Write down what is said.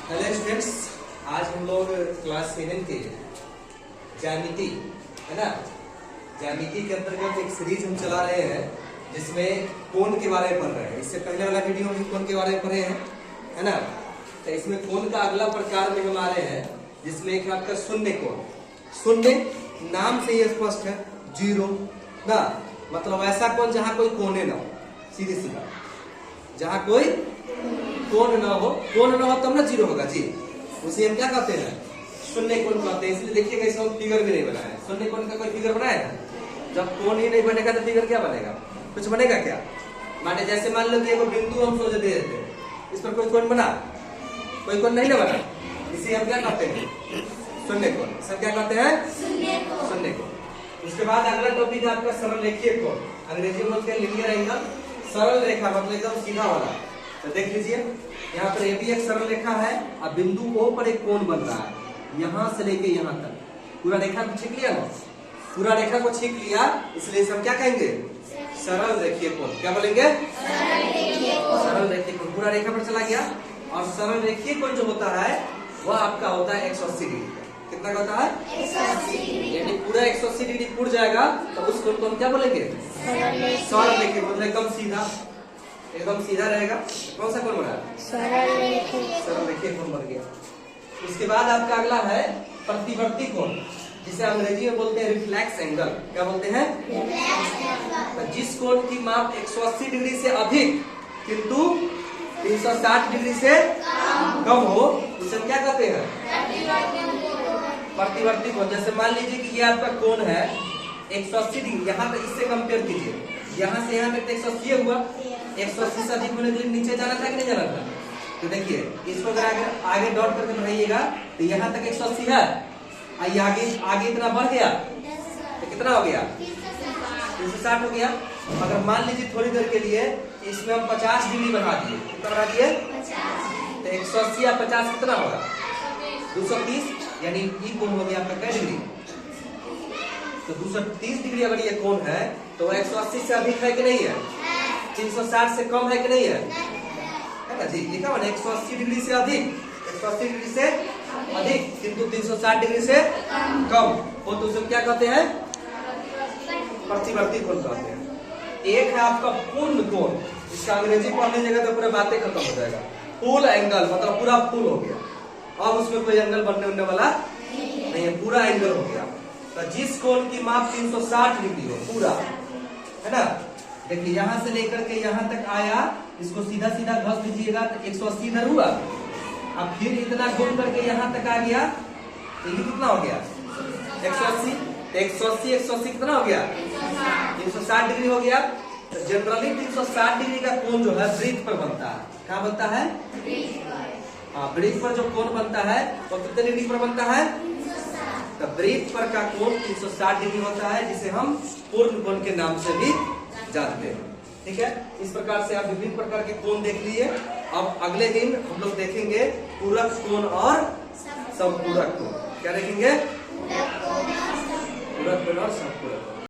Hello students, आज हम लोग क्लास 7 के ज्यामिति है ना, ज्यामिति के अंतर्गत एक सीरीज हम चला रहे हैं जिसमें कोण के बारे में पढ़ रहे हैं। इससे पहले वाला वीडियो में कोण के बारे में पढ़े हैं है ना। तो इसमें कोण का अगला प्रकार में हम आ रहे हैं जिसमें एक आपका शून्य कोण। शून्य नाम से ही स्पष्ट है, जीरो ना, मतलब ऐसा कोण जहां कोई कोने ना हो, सीधे सीधा जहां कोई कोण ना हो। कोण ना हो तब ना जीरो होगा जी, उसे हम क्या कहते हैं, शून्य कोण कहते हैं। इसलिए देखिएगा इसमें फिगर भी नहीं बनाया है। शून्य कोण का कोई फिगर बनाया है? जब कोण ही नहीं बनेगा तो फिगर क्या बनेगा, कुछ बनेगा क्या? माने जैसे मान लो कि एक बिंदु हम सोच दे देते हैं, इस पर कोई कोण बना, कोई कोण नहीं ना बना, इसे हम क्या कहते हैं, शून्य कोण। सब क्या कहते हैं, शून्य कोण। उसके बाद अगला टॉपिक है आपका सरल रेखीय कोण। अंग्रेजी में बोलते हैं लीनियर एंगल। सरल रेखा मतलब एकदम सीधा वाला। तो देख लीजिए यहाँ पर ये भी एक सरल रेखा है और बिंदु O पर एक कोण बन रहा है, यहाँ से लेके यहाँ तक पूरा रेखा को छींक लिया ना, पूरा रेखा को छींक लिया, इसलिए हम क्या कहेंगे, सरल रेखीय कोण। क्या बोलेंगे, सरल रेखीय कोण। पूरा रेखा पर चला गया और सरल रेखीय कोण जो होता है वह आपका होता है 180 डिग्री। कितना का होता है, 180 डिग्री। यानी पूरा 180 डिग्री पूरा जाएगा तो उस कोण को हम क्या बोलेंगे, सरल रेखीय कोण। एकदम सीधा, एकदम सीधा रहेगा। कौन सा कोण बना, सरल रेखीय कोण बन गया। उसके बाद आपका अगला है प्रतिवर्ती कोण, जिसे अंग्रेजी में बोलते हैं रिफ्लेक्स एंगल। क्या बोलते हैं, तो जिस कोण की माप 180 डिग्री से अधिक किंतु 360 डिग्री से कम हो उसे क्या कहते हैं, प्रतिवर्ती कोण। जैसे मान लीजिए कि ये आपका कोण है 180 डिग्री, यहाँ पे इससे कंपेयर कीजिए, यहाँ से यहाँ तक 180 हुआ, 180 से अधिक होने के लिए नीचे जाना था कि नहीं जाना था। तो देखिए इसको अगर आगे डॉट करके बढ़ाइएगा तो यहाँ तक 180 है, आगे इतना बढ़ गया तो कितना हो गया, 360 हो गया। अगर मान लीजिए थोड़ी देर के लिए इसमें हम 50 डिग्री बढ़ा दिए, कितना बढ़ा दिए, तो 180 या 50 कितना होगा, 230। यानी ये कोण हो गया आपका क्या डिग्री, तो 230 डिग्री अगर ये कोण है तो 180 से अधिक है कि नहीं है, 360 से कम है कि नहीं है ना जी। ये क्या बना, 180 डिग्री से अधिक, 180 डिग्री से अधिक किंतु 360 डिग्री से कम हो तो उसे क्या कहते हैं, प्रतिवर्ती कोण कहते हैं। एक है आपका पूर्ण कोण, इसका अंग्रेजी पढ़ने जगह तो पूरा बातें खत्म हो जाएगा। फुल एंगल मतलब पूरा फुल हो गया, अब उसमें कोई एंगल बनने वाला नहीं है, पूरा एंगल हो गया। तो जिस कोण की माप 360 डिग्री हो पूरा, है ना। देखिए यहाँ से लेकर के यहाँ तक आया, इसको सीधा सीधा घस दीजिएगा तो 180 इधर हुआ, अब फिर इतना घूम करके यहाँ तक आ गया तो ये कितना हो गया, 180। 180 कितना हो गया, 360 डिग्री हो गया। तो जनरली 360 डिग्री का कोण जो है वृत्त पर बनता है। क्या बनता है, हाँ, वृत्त पर जो कोण बनता है वो कितने डिग्री पर बनता है, तो वृत्त पर का कोण 360 डिग्री होता है, जिसे हम पूर्ण कोण के नाम से भी जानते हैं। ठीक है, इस प्रकार से आप विभिन्न प्रकार के कोण देख लिए। अब अगले दिन हम लोग देखेंगे पूरक कोण और समपूरक कोण। क्या देखेंगे, पूरक कोण और समपूरक कोण।